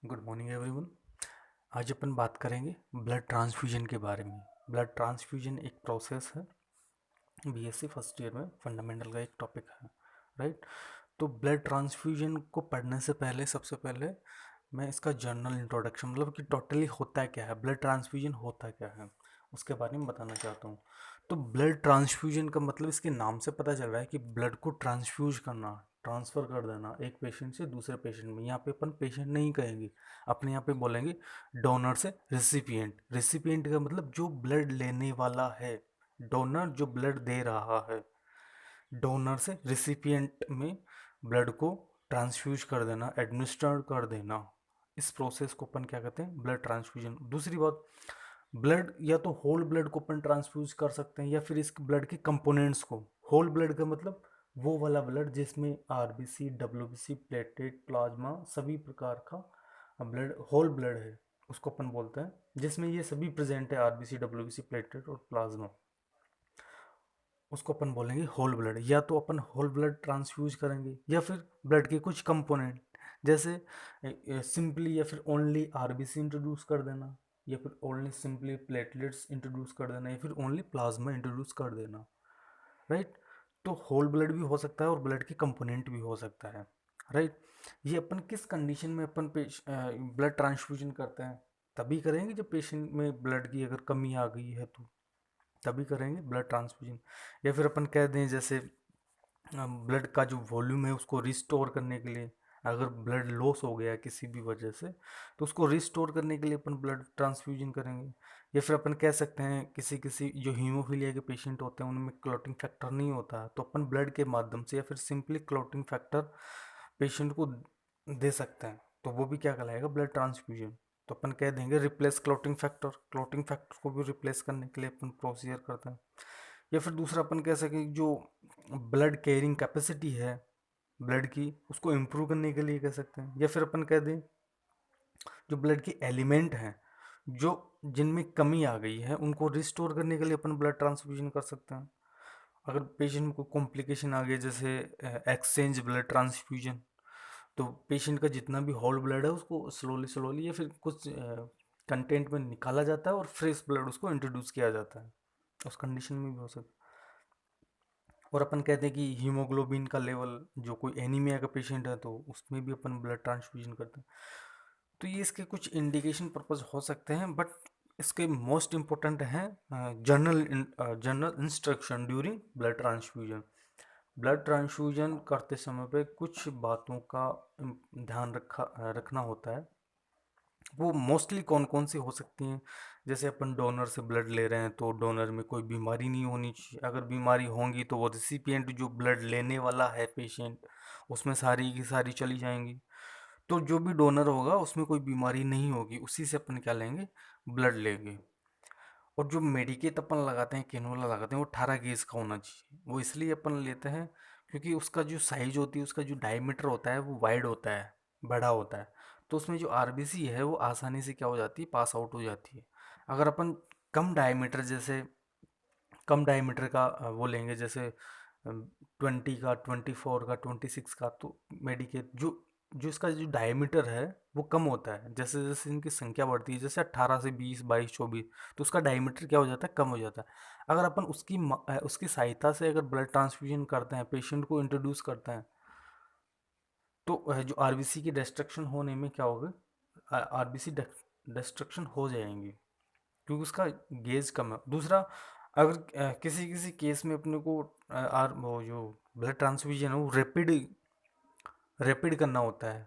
Good morning everyone. आज अपन बात करेंगे ब्लड ट्रांसफ्यूजन के बारे में। ब्लड ट्रांसफ्यूजन एक प्रोसेस है, बीएससी फर्स्ट ईयर में फंडामेंटल का एक टॉपिक है, राइट। तो ब्लड ट्रांसफ्यूजन को पढ़ने से पहले सबसे पहले मैं इसका जनरल इंट्रोडक्शन, मतलब कि टोटली होता क्या है, ब्लड ट्रांसफ्यूजन होता क्या है, उसके बारे में बताना चाहता हूँ। तो ब्लड ट्रांसफ्यूजन का मतलब इसके नाम से पता चल रहा है कि ब्लड को ट्रांसफ्यूज करना, ट्रांसफ़र कर देना एक पेशेंट से दूसरे पेशेंट में। यहाँ पे अपन पेशेंट नहीं कहेंगे, अपने यहाँ पे बोलेंगे डोनर से रिसिपिएंट। रिसिपिएंट का मतलब जो ब्लड लेने वाला है, डोनर जो ब्लड दे रहा है। डोनर से रिसिपिएंट में ब्लड को ट्रांसफ्यूज कर देना, एडमिनिस्टर कर देना, इस प्रोसेस को अपन क्या कहते हैं, ब्लड ट्रांसफ्यूजन। दूसरी बात, ब्लड या तो होल ब्लड को अपन ट्रांसफ्यूज कर सकते हैं या फिर इस ब्लड के कंपोनेंट्स को। होल ब्लड का मतलब वो वाला ब्लड जिसमें आरबीसी, डब्ल्यूबीसी, प्लेटलेट, प्लाज्मा, सभी प्रकार का ब्लड, होल ब्लड है, उसको अपन बोलते हैं, जिसमें ये सभी प्रेजेंट है, आरबीसी, डब्ल्यूबीसी, प्लेटलेट और प्लाज्मा, उसको अपन बोलेंगे होल ब्लड। या तो अपन होल ब्लड ट्रांसफ्यूज करेंगे या फिर ब्लड के कुछ कंपोनेंट, जैसे सिंपली या फिर ओनली आरबीसी इंट्रोड्यूस कर देना, या फिर ओनली सिंपली प्लेटलेट्स इंट्रोड्यूस कर देना, या फिर ओनली प्लाज्मा इंट्रोड्यूस कर देना, राइट। तो होल ब्लड भी हो सकता है और ब्लड के कंपोनेंट भी हो सकता है, राइट। ये अपन किस कंडीशन में अपन ब्लड ट्रांसफ्यूजन करते हैं, तभी करेंगे जब पेशेंट में ब्लड की अगर कमी आ गई है तो तभी करेंगे ब्लड ट्रांसफ्यूजन। या फिर अपन कह दें जैसे ब्लड का जो वॉल्यूम है उसको रिस्टोर करने के लिए, अगर ब्लड लॉस हो गया किसी भी वजह से तो उसको रिस्टोर करने के लिए अपन ब्लड ट्रांसफ्यूजन करेंगे। या फिर अपन कह सकते हैं किसी किसी जो हीमोफीलिया के पेशेंट होते हैं उनमें क्लॉटिंग फैक्टर नहीं होता, तो अपन ब्लड के माध्यम से या फिर सिंपली क्लॉटिंग फैक्टर पेशेंट को दे सकते हैं, तो वो भी क्या कहलाएगा, ब्लड ट्रांसफ्यूजन। तो अपन कह देंगे replace clotting factor, clotting factor को भी रिप्लेस करने के लिए अपन प्रोसीजर करते हैं। या फिर दूसरा अपन कह सकें जो ब्लड कैरिंग कैपेसिटी है ब्लड की, उसको इम्प्रूव करने के लिए कह सकते हैं। या फिर अपन कह दें जो ब्लड के एलिमेंट हैं जो जिनमें कमी आ गई है उनको रिस्टोर करने के लिए अपन ब्लड ट्रांसफ्यूजन कर सकते हैं। अगर पेशेंट को कॉम्प्लिकेशन आ गया जैसे एक्सचेंज ब्लड ट्रांसफ्यूजन, तो पेशेंट का जितना भी होल ब्लड है उसको स्लोली स्लोली या फिर कुछ कंटेंट में निकाला जाता है और फ्रेश ब्लड उसको इंट्रोड्यूस किया जाता है, उस कंडीशन में भी हो सकता है। और अपन कहते हैं कि हीमोग्लोबिन का लेवल, जो कोई एनीमिया का पेशेंट है तो उसमें भी अपन ब्लड ट्रांसफ्यूजन करते हैं। तो ये इसके कुछ इंडिकेशन पर्पस हो सकते हैं, बट इसके मोस्ट इम्पोर्टेंट हैं general instruction during blood transfusion. Blood transfusion करते समय पे कुछ बातों का ध्यान रखना होता है। वो मोस्टली कौन कौन सी हो सकती हैं, जैसे अपन डोनर से ब्लड ले रहे हैं तो डोनर में कोई बीमारी नहीं होनी चाहिए, अगर बीमारी होंगी तो वो रिसिपिएंट जो ब्लड लेने वाला है पेशेंट, उसमें सारी की सारी चली जाएंगी। तो जो भी डोनर होगा उसमें कोई बीमारी नहीं होगी, उसी से अपन क्या लेंगे, ब्लड लेंगे। और जो मेडिकेट अपन लगाते हैं, कैनुला लगाते हैं, वो 18 गेज का होना चाहिए। वो इसलिए अपन लेते हैं क्योंकि उसका जो साइज होती है, उसका जो डायमीटर होता है वो वाइड होता है, बड़ा होता है। तो उसमें जो आरबीसी है वो आसानी से क्या हो जाती है, पास आउट हो जाती है। अगर अपन कम डायमीटर, जैसे कम डायमीटर का वो लेंगे, जैसे 20 का, 24 का, 26 का, तो मेडिकेट जो जो इसका जो डायमीटर है वो कम होता है। जैसे जैसे इनकी संख्या बढ़ती है, जैसे 18 से 20, 22, 24, तो उसका डायमीटर क्या हो जाता है, कम हो जाता है। अगर अपन उसकी सहायता से अगर ब्लड ट्रांसफ्यूजन करते हैं, पेशेंट को इंट्रोड्यूस करते हैं, तो जो आरबीसी की डिस्ट्रक्शन होने में क्या होगा, आरबीसी डिस्ट्रक्शन हो जाएंगी क्योंकि उसका गेज कम है। दूसरा, अगर किसी किसी केस में अपने को वो जो ब्लड ट्रांसफ्यूजन है वो रैपिड करना होता है,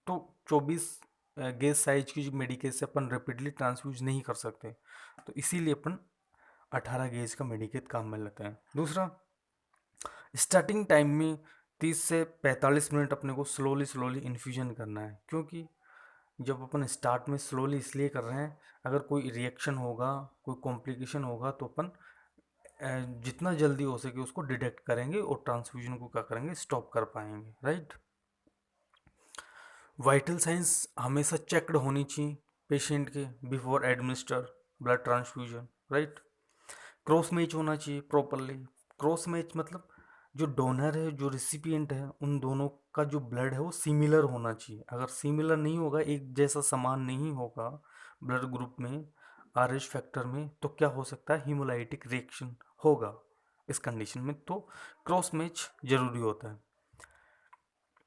तो 24 गेज साइज की जो मेडिकेट से अपन रैपिडली ट्रांसफ्यूज नहीं कर सकते, तो इसीलिए अपन 18 गेज का मेडिकेट काम में लेते हैं। दूसरा, स्टार्टिंग टाइम में 30 से 45 मिनट अपने को स्लोली स्लोली इन्फ्यूजन करना है, क्योंकि जब अपन स्टार्ट में स्लोली इसलिए कर रहे हैं, अगर कोई रिएक्शन होगा, कोई कॉम्प्लिकेशन होगा, तो अपन जितना जल्दी हो सके उसको डिटेक्ट करेंगे और ट्रांसफ्यूजन को क्या करेंगे, स्टॉप कर पाएंगे, राइट। वाइटल साइंस हमेशा चेक्ड होनी चाहिए पेशेंट के before administer blood transfusion, right. Cross match होना चाहिए प्रॉपरली। क्रॉस मैच मतलब जो डोनर है जो रिसिपिएंट है उन दोनों का जो ब्लड है वो सिमिलर होना चाहिए। अगर सिमिलर नहीं होगा, एक जैसा समान नहीं होगा ब्लड ग्रुप में, आरएच फैक्टर में, तो क्या हो सकता है, हीमोलाइटिक रिएक्शन होगा। इस कंडीशन में तो क्रॉस मैच जरूरी होता है।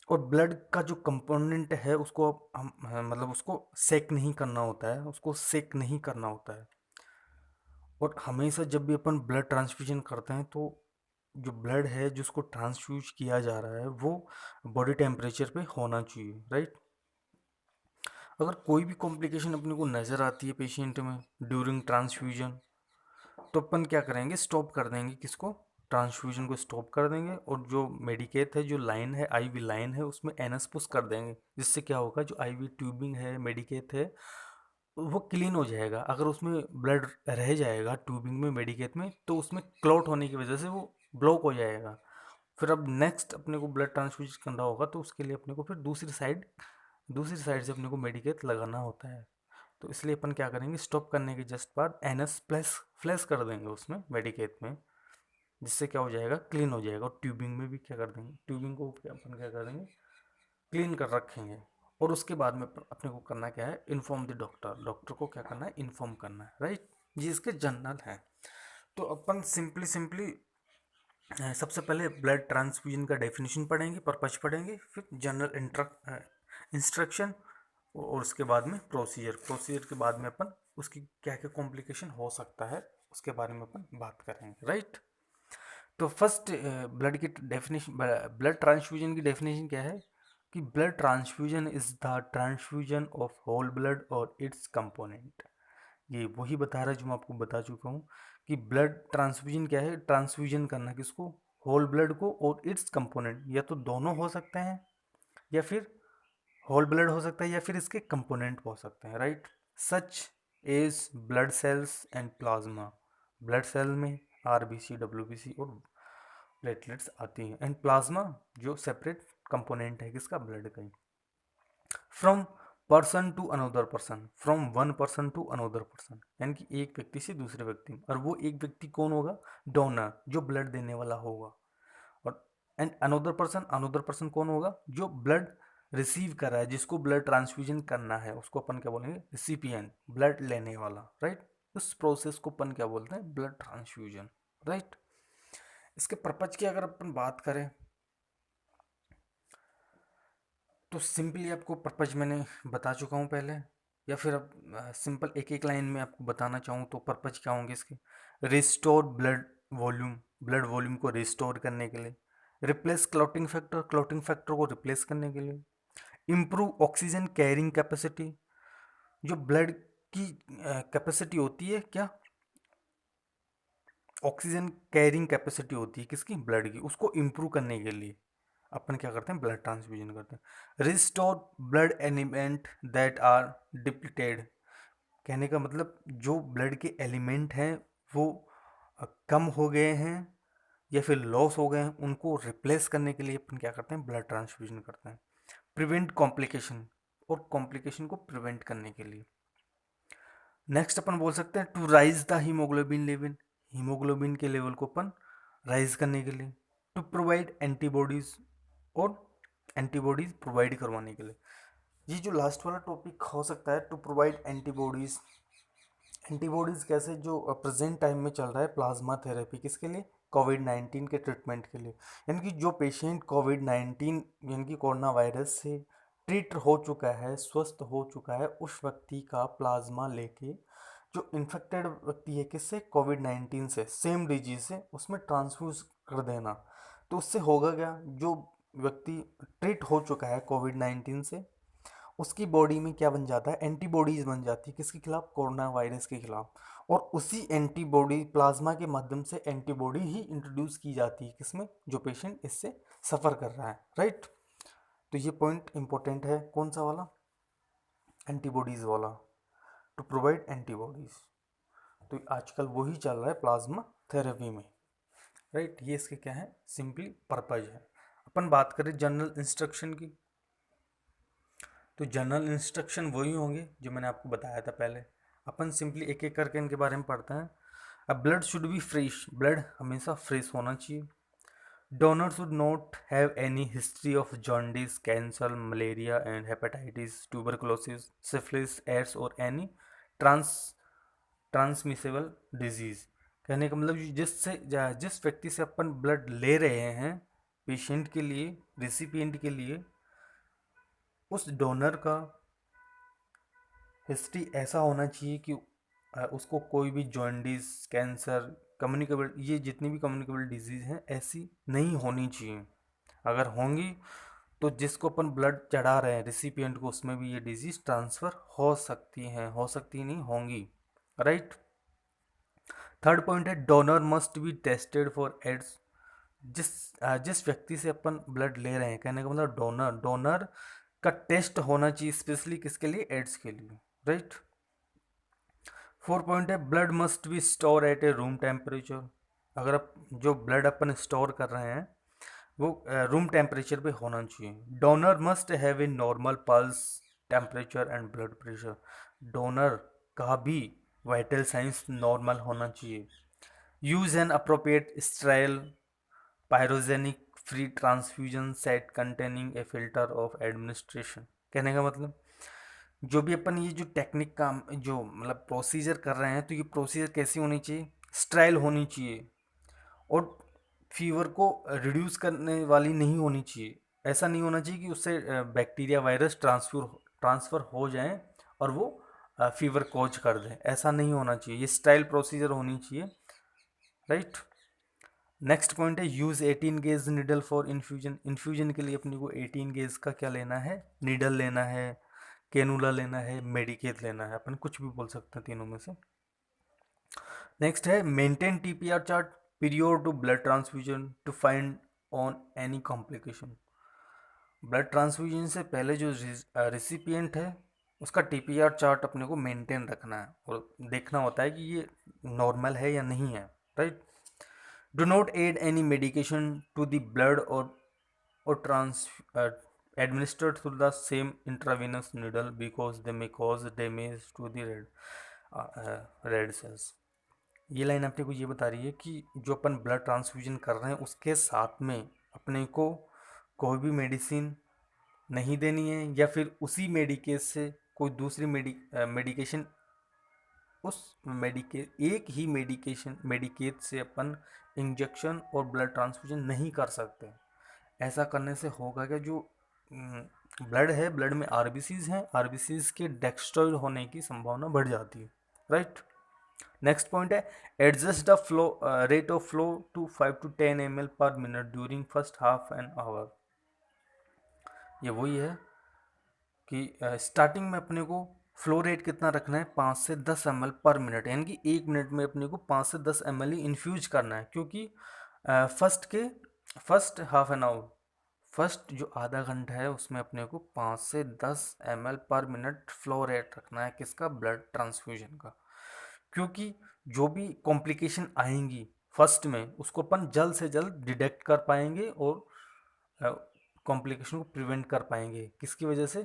और ब्लड का जो कंपोनेंट है उसको हम मतलब उसको सेक नहीं करना होता है, उसको सेक नहीं करना होता है। और हमेशा जब भी अपन ब्लड ट्रांसफ्यूजन करते हैं तो जो ब्लड है जिसको ट्रांसफ्यूज किया जा रहा है वो बॉडी टेम्परेचर पे होना चाहिए, राइट। अगर कोई भी कॉम्प्लिकेशन अपने को नज़र आती है पेशेंट में ड्यूरिंग ट्रांसफ्यूजन, तो अपन क्या करेंगे, स्टॉप कर देंगे, किसको, ट्रांसफ्यूजन को स्टॉप कर देंगे। और जो मेडिकेट है, जो लाइन है, आईवी लाइन है, उसमें एनएस पुश कर देंगे, जिससे क्या होगा, जो आईवी ट्यूबिंग है, मेडिकेट है, वो क्लीन हो जाएगा। अगर उसमें ब्लड रह जाएगा ट्यूबिंग में, मेडिकेट में, तो उसमें क्लॉट होने की वजह से वो ब्लॉक हो जाएगा। फिर अब नेक्स्ट अपने को ब्लड ट्रांसफ्यूज करना होगा, तो उसके लिए अपने को फिर दूसरी साइड से अपने को मेडिकेट लगाना होता है। तो इसलिए अपन क्या करेंगे, स्टॉप करने के जस्ट बाद एनएस प्लस फ्लैश कर देंगे उसमें मेडिकेट में, जिससे क्या हो जाएगा, क्लीन हो जाएगा। और ट्यूबिंग में भी क्या कर देंगे, ट्यूबिंग को अपन क्या कर देंगे, क्लीन कर रखेंगे। और उसके बाद में अपने को करना क्या है, इन्फॉर्म द डॉक्टर, डॉक्टर को क्या करना है, इन्फॉर्म करना है, राइट। ये इसके जनरल है। तो अपन सिंपली सिंपली सबसे पहले ब्लड ट्रांसफ्यूजन का डेफिनेशन पढ़ेंगे, पर्पज पढ़ेंगे, फिर जनरल इंस्ट्रक्शन, और उसके बाद में प्रोसीजर के बाद में अपन उसकी क्या क्या कॉम्प्लिकेशन हो सकता है उसके बारे में अपन बात करेंगे, राइट। तो फर्स्ट ब्लड की डेफिनेशन, ब्लड ट्रांसफ्यूजन की डेफिनेशन क्या है कि blood transfusion is the transfusion of whole blood और इट्स कंपोनेंट। ये वही बता रहा है जो मैं आपको बता चुका हूँ कि ब्लड ट्रांसफ्यूजन क्या है, ट्रांसफ्यूजन करना किसको, होल ब्लड को और इट्स कंपोनेंट, या तो दोनों हो सकते हैं, या फिर होल ब्लड हो सकता है, या फिर इसके कंपोनेंट हो सकते हैं, right. Such as blood cells and plasma, blood cell में आरबीसी, डब्ल्यूबीसी और प्लेटलेट्स आती हैं, एंड प्लाज्मा जो सेपरेट कंपोनेंट है किसका, ब्लड का। From person to another person, from one person to another person, यानी कि एक व्यक्ति से दूसरे व्यक्ति में, और वो एक व्यक्ति कौन होगा, डोनर, जो ब्लड देने वाला होगा। और एंड अनदर पर्सन कौन होगा, जो ब्लड रिसीव कर रहा है, जिसको ब्लड ट्रांसफ्यूजन करना है, उसको अपन क्या बोलेंगे, रिसिपिएंट, ब्लड लेने वाला, राइट। उस प्रोसेस को अपन क्या बोलते हैं, ब्लड ट्रांसफ्यूजन, राइट। इसके पर्पज की अगर अपन बात करें तो सिंपली आपको पर्पज मैंने बता चुका हूँ पहले, या फिर अब सिंपल एक एक लाइन में आपको बताना चाहूँ तो पर्पज क्या होंगे इसके, रिस्टोर वॉल्यूम ब्लड वॉल्यूम को रिस्टोर करने के लिए, रिप्लेस क्लॉटिंग फैक्टर को रिप्लेस करने के लिए, इम्प्रूव ऑक्सीजन कैरिंग कैपेसिटी, जो ब्लड की कैपेसिटी होती है क्या, ऑक्सीजन कैरिंग कैपेसिटी होती है किसकी, ब्लड की, उसको इम्प्रूव करने के लिए अपन क्या करते हैं, ब्लड ट्रांसफ्यूजन करते हैं। Restore blood element that are depleted, कहने का मतलब जो ब्लड के एलिमेंट हैं वो कम हो गए हैं या फिर लॉस हो गए हैं, उनको रिप्लेस करने के लिए अपन क्या करते हैं, ब्लड ट्रांसफ्यूजन करते हैं। प्रिवेंट कॉम्प्लिकेशन, और कॉम्प्लिकेशन को प्रिवेंट करने के लिए। नेक्स्ट अपन बोल सकते हैं to raise the haemoglobin level, haemoglobin के लेवल को अपन राइज करने के लिए। टू प्रोवाइड एंटीबॉडीज, और एंटीबॉडीज प्रोवाइड करवाने के लिए। ये जो लास्ट वाला टॉपिक हो सकता है, टू प्रोवाइड एंटीबॉडीज, एंटीबॉडीज कैसे, जो प्रेजेंट टाइम में चल रहा है प्लाज्मा थेरेपी, किसके लिए, कोविड-19 के ट्रीटमेंट के लिए। यानी कि जो पेशेंट कोविड-19 यानी कि कोरोना वायरस से ट्रीट हो चुका है, स्वस्थ हो चुका है, उस व्यक्ति का प्लाज्मा लेके जो इन्फेक्टेड व्यक्ति है किससे, कोविड-19 से, सेम डिजीज से, उसमें ट्रांसफ्यूज कर देना। तो उससे होगा क्या, जो व्यक्ति ट्रीट हो चुका है कोविड-19 से, उसकी बॉडी में क्या बन जाता है, एंटीबॉडीज बन जाती है किसके खिलाफ, कोरोना वायरस के खिलाफ। और उसी एंटीबॉडी प्लाज्मा के माध्यम से एंटीबॉडी ही इंट्रोड्यूस की जाती है किसमें, जो पेशेंट इससे सफ़र कर रहा है, राइट। तो ये पॉइंट इंपॉर्टेंट है, कौन सा वाला, एंटीबॉडीज़ वाला, टू प्रोवाइड एंटीबॉडीज़। तो आजकल वही चल रहा है प्लाज्मा थेरेपी में, राइट। ये इसके क्या है, सिंपली पर्पज है। अपन बात करें जनरल इंस्ट्रक्शन की, तो जनरल इंस्ट्रक्शन वही होंगे जो मैंने आपको बताया था पहले। अपन सिंपली एक एक करके इनके बारे में पढ़ते हैं। अब blood should be fresh, blood हमेशा फ्रेश होना चाहिए। Donor should not have any history of jaundice, cancer, malaria and hepatitis, tuberculosis, syphilis, AIDS और एनी ट्रांस ट्रांसमिसेबल डिजीज। कहने का मतलब जिस व्यक्ति से अपन ब्लड ले रहे हैं पेशेंट के लिए, रेसिपिएंट के लिए, उस डोनर का हिस्ट्री ऐसा होना चाहिए कि उसको कोई भी जॉन्डिस, कैंसर, कम्युनिकेबल, ये जितनी भी कम्युनिकेबल डिजीज़ हैं ऐसी नहीं होनी चाहिए। अगर होंगी तो जिसको अपन ब्लड चढ़ा रहे हैं रिसिपिएंट को, उसमें भी ये डिजीज़ ट्रांसफ़र हो सकती हैं, हो सकती नहीं होंगी, राइट। थर्ड पॉइंट है donor must be tested for AIDS. जिस व्यक्ति से अपन ब्लड ले रहे हैं, कहने का मतलब डोनर का टेस्ट होना चाहिए स्पेशली किसके लिए, एड्स के लिए, राइट। फोर पॉइंट है blood must be store at a room temperature. अगर आप जो ब्लड अपन स्टोर कर रहे हैं वो रूम टेम्परेचर पे होना चाहिए। Donor must have a normal pulse, temperature and blood pressure. Donor का भी वाइटल साइंस नॉर्मल होना चाहिए। Use an appropriate sterile pyrogenic free transfusion set containing A filter of administration. कहने का मतलब जो भी अपन ये जो टेक्निक का जो मतलब प्रोसीजर कर रहे हैं, तो ये प्रोसीजर कैसी होनी चाहिए, स्टेराइल होनी चाहिए और फीवर को रिड्यूस करने वाली नहीं होनी चाहिए। ऐसा नहीं होना चाहिए कि उससे बैक्टीरिया वायरस ट्रांसफ़र हो जाएं और वो फीवर कॉज कर दें, ऐसा नहीं होना चाहिए। ये स्टाइल प्रोसीजर होनी चाहिए, राइट। नेक्स्ट पॉइंट है use 18 gauge needle for infusion. Infusion के लिए अपने को 18 गेज का क्या लेना है, नीडल लेना है, कैनुला लेना है, मेडिकेट लेना है, अपन कुछ भी बोल सकते हैं तीनों में से। नेक्स्ट है maintain TPR chart period to blood transfusion to find on any complication. Blood transfusion से पहले जो रिसिपिएंट है उसका टीपीआर चार्ट अपने को मेंटेन रखना है और देखना होता है कि ये नॉर्मल है या नहीं है, right. Do not add any medication to the blood और trans administered through the same intravenous needle because they may cause damage to the red cells। ये लाइन अपने को ये बता रही है कि जो अपन ब्लड ट्रांसफ्यूजन कर रहे हैं उसके साथ में अपने को कोई भी मेडिसिन नहीं देनी है या फिर उसी मेडिकेट से कोई दूसरी मेडिकेशन उस एक ही मेडिकेट से अपन इंजेक्शन और ब्लड ट्रांसफ्यूजन नहीं कर सकते। ऐसा करने से होगा क्या, जो ब्लड है, ब्लड में आरबीसीज हैं, आरबीसीज के डेस्ट्रॉयड होने की संभावना बढ़ जाती है, राइट। नेक्स्ट पॉइंट है adjust the flow rate of flow to 5 to 10 ml per minute during first half an hour. ये वही है कि स्टार्टिंग में अपने को फ्लो रेट कितना रखना है, 5 से 10 ml पर मिनट, यानी कि 1 मिनट में अपने को 5 से 10 ml ही इन्फ्यूज करना है। क्योंकि first half an our, first जो आधा घंटा है उसमें अपने को 5 से 10 ml per minute flow rate रखना है, किसका, ब्लड ट्रांसफ्यूजन का। क्योंकि जो भी कॉम्प्लिकेशन आएंगी फर्स्ट में उसको अपन जल्द से जल्द डिटेक्ट कर पाएंगे और कॉम्प्लिकेशन को प्रिवेंट कर पाएंगे। किसकी वजह से,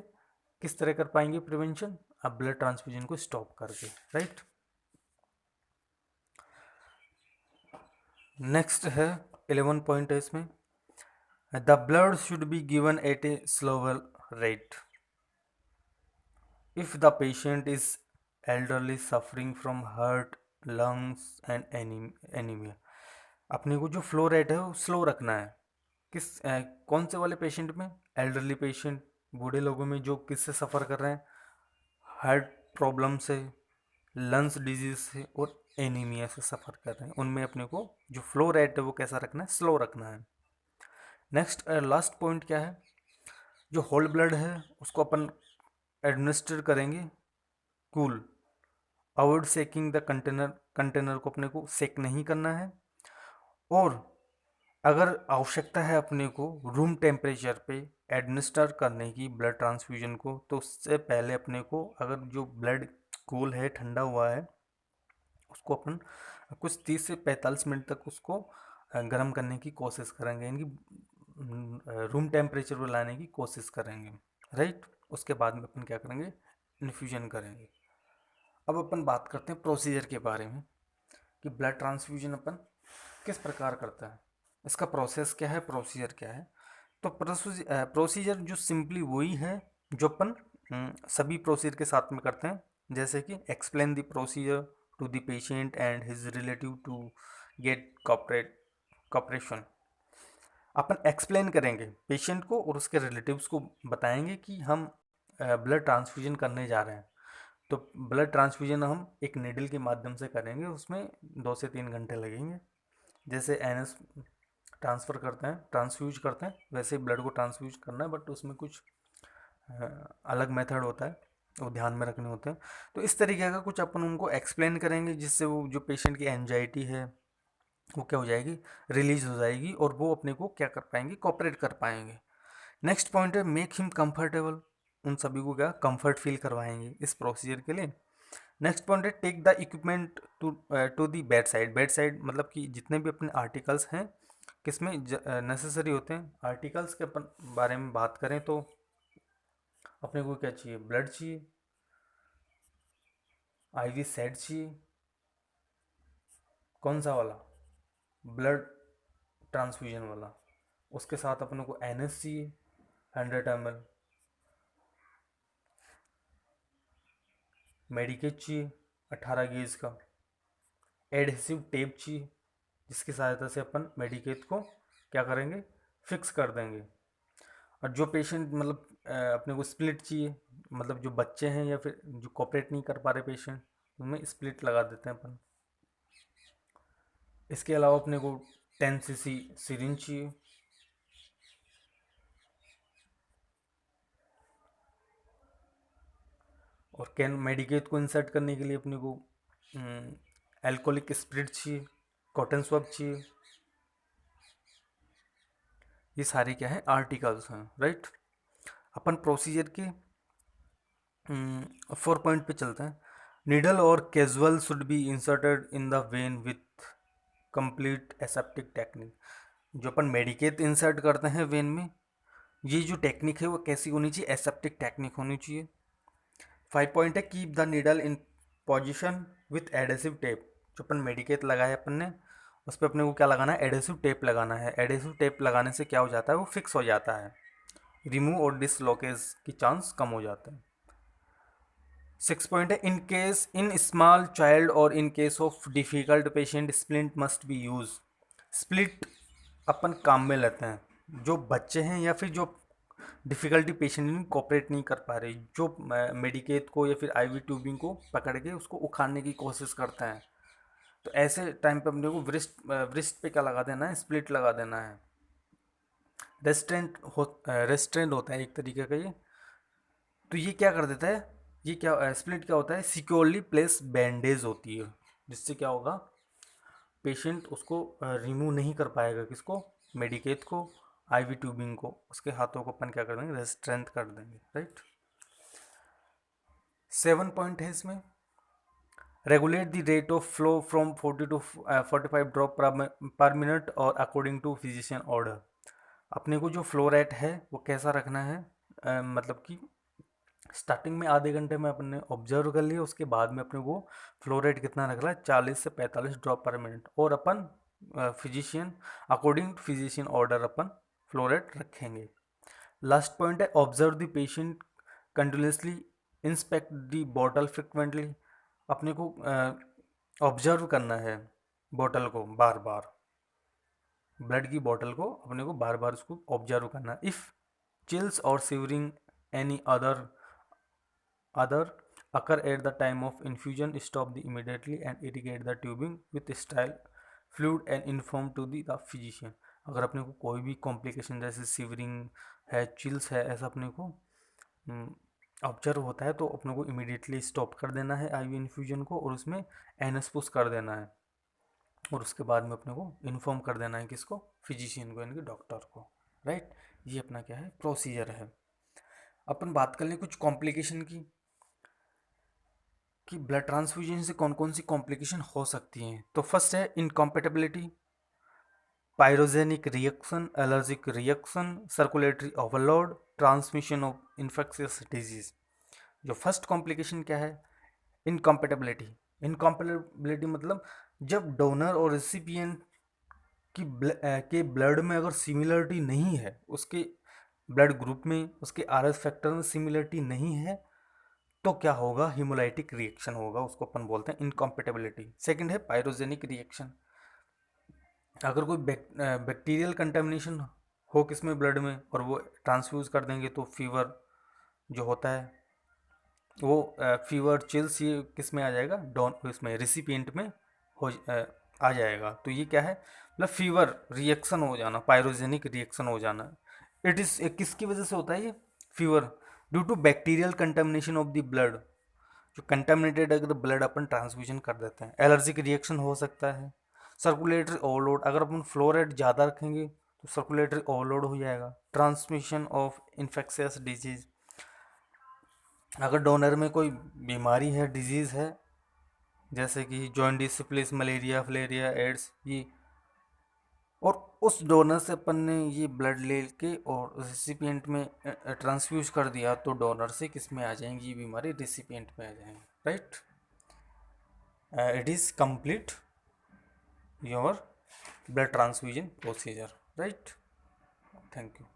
किस तरह कर पाएंगे प्रिवेंशन, अब ब्लड ट्रांसफ्यूजन को स्टॉप करके, राइट। नेक्स्ट है 11 पॉइंट है इसमें, the blood should be given at A slower rate if the patient is elderly suffering from heart, lungs and anaemia. अपने को जो फ्लो रेट है वो स्लो रखना है। कौन से वाले पेशेंट में, एल्डरली पेशेंट, बूढ़े लोगों में जो किससे सफ़र कर रहे हैं, हार्ट प्रॉब्लम से, लंग्स डिजीज से और एनीमिया से सफ़र कर रहे हैं, उनमें अपने को जो फ्लो रेट है वो कैसा रखना है, स्लो रखना है। नेक्स्ट लास्ट पॉइंट क्या है, जो होल ब्लड है उसको अपन एडमिनिस्टर करेंगे कूल, अवॉइड सेकिंग द कंटेनर को अपने को सेक नहीं करना है। और अगर आवश्यकता है अपने को रूम टेम्परेचर पे एडमिनिस्टर करने की ब्लड ट्रांसफ्यूजन को, तो उससे पहले अपने को अगर जो ब्लड कूल है, ठंडा हुआ है, उसको अपन कुछ 30 से 45 मिनट तक उसको गर्म करने की कोशिश करेंगे, यानी कि रूम टेम्परेचर पर लाने की कोशिश करेंगे, राइट। उसके बाद में अपन क्या करेंगे, इन्फ्यूजन करेंगे। अब अपन बात करते हैं प्रोसीजर के बारे में कि ब्लड ट्रांसफ्यूजन अपन किस प्रकार करता है। इसका प्रोसेस क्या है, प्रोसीजर क्या है। तो प्रोसीजर जो सिंपली वही है जो अपन सभी प्रोसीजर के साथ में करते हैं, जैसे कि explain the procedure to the patient and his relative to get cooperation. अपन एक्सप्लेन करेंगे पेशेंट को और उसके रिलेटिव्स को बताएंगे कि हम ब्लड ट्रांसफ्यूजन करने जा रहे हैं। तो ब्लड ट्रांसफ्यूजन हम एक निडल के माध्यम से करेंगे, उसमें 2 से 3 घंटे लगेंगे। जैसे एनएस ट्रांसफ़र करते हैं, ट्रांसफ्यूज करते हैं, वैसे ही ब्लड को ट्रांसफ्यूज करना है, बट उसमें कुछ अलग मेथड होता है, वो ध्यान में रखने होते हैं। तो इस तरीके का कुछ अपन उनको एक्सप्लेन करेंगे, जिससे वो जो पेशेंट की एनजाइटी है वो क्या हो जाएगी, रिलीज हो जाएगी, और वो अपने को क्या कर पाएंगे, कोऑपरेट कर पाएंगे। नेक्स्ट पॉइंट है मेक हिम कंफर्टेबल। उन सभी को क्या कंफर्ट फील करवाएंगे इस प्रोसीजर के लिए। नेक्स्ट पॉइंट है take the equipment to the bed side. Bed side मतलब कि जितने भी अपने आर्टिकल्स हैं किसमें नेसेसरी होते हैं। आर्टिकल्स के अपन बारे में बात करें तो अपने को क्या चाहिए, ब्लड चाहिए, आईवी सेट चाहिए, कौन सा वाला, ब्लड ट्रांसफ्यूजन वाला। उसके साथ अपने को एनएस चाहिए 100 ml, मेडिकेट चाहिए 18 गेज का, एडहेसिव टेप चाहिए जिसकी सहायता से अपन मेडिकेट को क्या करेंगे, फिक्स कर देंगे। और जो पेशेंट मतलब अपने को स्प्लिट चाहिए, मतलब जो बच्चे हैं या फिर जो कोऑपरेट नहीं कर पा रहे पेशेंट, उनमें स्प्लिट लगा देते हैं अपन। इसके अलावा अपने को 10 cc सिरिंज चाहिए, और कैन मेडिकेट को इंसर्ट करने के लिए अपने को एल्कोहलिक स्प्रिट चाहिए, कॉटन स्वब चाहिए। ये सारे क्या है, आर्टिकल्स हैं, राइट। अपन प्रोसीजर के 4 पॉइंट पे चलते हैं। नीडल और casual should be inserted in the when with complete aseptic technique. जो अपन मेडिकेट इंसर्ट करते हैं वेन में, ये जो टेक्निक है वो कैसी होनी चाहिए, एसेप्टिक टेक्निक होनी चाहिए। 5 पॉइंट है keep the needle in position with adhesive tape. जो अपन मेडिकेट लगाया अपन ने, उस पर अपने को क्या लगाना है, एडेसिव टेप लगाना है। एडेसिव टेप लगाने से क्या हो जाता है, वो फिक्स हो जाता है, रिमूव और डिसलोकेज की चांस कम हो जाते हैं। 6 पॉइंट है in case in small child और in case of difficult patient splint must be use. Splint अपन काम में लेते हैं जो बच्चे हैं या फिर जो डिफ़िकल्टी पेशेंट कोऑपरेट नहीं कर पा रहे, जो मेडिकेट को या फिर आईवी ट्यूबिंग को पकड़ के उसको उखाड़ने की कोशिश करते हैं। तो ऐसे टाइम पे अपने को व्रिस्ट पे क्या लगा देना है, स्प्लिट लगा देना है। रेस्ट्रेंट होता है एक तरीके का ये। तो ये क्या कर देता है, ये क्या स्प्लिट क्या होता है, सिक्योरली प्लेस बैंडेज होती है, जिससे क्या होगा, पेशेंट उसको रिमूव नहीं कर पाएगा, किसको, मेडिकेट को, आईवी ट्यूबिंग को, उसके हाथों को अपन क्या कर देंगे, रेस्ट्रेंट कर देंगे, राइट। 7 पॉइंट है इसमें, regulate the rate of flow from 40 to 45 drop पर मिनट और अकॉर्डिंग टू फिजिशियन ऑर्डर। अपने को जो फ्लो रेट है वो कैसा रखना है, मतलब कि स्टार्टिंग में आधे घंटे में अपन ने ऑब्जर्व कर लिया, उसके बाद में अपने को फ्लो रेट कितना रख रहा है, 40 से 45 ड्रॉप पर मिनट, और अपन physician according to physician order अपन फ्लो रेट रखेंगे। लास्ट पॉइंट है observe the patient continuously, inspect the bottle frequently. अपने को ऑब्जर्व करना है बॉटल को बार बार, ब्लड की बॉटल को अपने को बार बार उसको ऑब्जर्व करना है। इफ़ चिल्स और shivering any other occur at the time of infusion, stop the immediately and irrigate the tubing with sterile fluid and inform to the physician। अगर अपने को कोई भी कॉम्प्लिकेशन जैसे सीवरिंग है, चिल्स है, ऐसा अपने को ऑब्जर्व होता है, तो अपने को इमीडिएटली स्टॉप कर देना है आईवी इन्फ्यूजन को, और उसमें एनएस पुश कर देना है, और उसके बाद में अपने को इन्फॉर्म कर देना है किसको, फिजिशियन को, यानी कि डॉक्टर को, राइट। ये अपना क्या है, प्रोसीजर है। अपन बात कर लें कुछ कॉम्प्लिकेशन की, कि ब्लड ट्रांसफ्यूजन से कौन कौन सी कॉम्प्लिकेशन हो सकती हैं। तो फर्स्ट है incompatibility, pyrogenic reaction, allergic reaction, circulatory overload, transmission of infectious disease. जो फर्स्ट कॉम्प्लिकेशन क्या है, इनकॉम्पेटेबिलिटी। इनकॉम्पेटेबिलिटी मतलब जब डोनर और रेसिपिएंट कि ब्लड में अगर सिमिलरिटी नहीं है, उसके ब्लड ग्रुप में, उसके आरएस फैक्टर में सिमिलरिटी नहीं है, तो क्या होगा, हिमोलाइटिक रिएक्शन होगा, उसको अपन बोलते हैं इनकॉम्पेटेबिलिटी। सेकंड है पायरोजेनिक रिएक्शन। अगर कोई बैक्टीरियल कंटेमिनेशन हो किसमें, ब्लड में, और वो ट्रांसफ्यूज कर देंगे तो फीवर जो होता है वो फीवर चिल्स ये किस में आ जाएगा, डोन इसमें रिसिपिएंट में आ जाएगा। तो ये क्या है, मतलब फीवर रिएक्शन हो जाना, पायरोजेनिक रिएक्शन हो जाना। इट इज किसकी वजह से होता है ये fever, due to bacterial contamination of the blood. जो कंटेमिनेटेड अगर ब्लड अपन ट्रांसफ्यूजन कर देते हैं, एलर्जिक रिएक्शन हो सकता है, सर्कुलेटरी ओवरलोड, अगर अपन फ्लोराइड ज़्यादा रखेंगे तो सर्कुलेटरी ओवरलोड हो जाएगा, ट्रांसमिशन ऑफ इन्फेक्शियस डिजीज, अगर डोनर में कोई बीमारी है, डिजीज़ है, जैसे कि jaundice, syphilis, malaria, filaria, AIDS, ये, और उस डोनर से अपन ने ये ब्लड ले के और रिसिपिएंट में ट्रांसफ्यूज कर दिया, तो डोनर से किस में आ जाएंगी ये बीमारी, रिसिपिएंट में आ जाएंगी, right. It is complete your blood transfusion procedure, right. Thank you.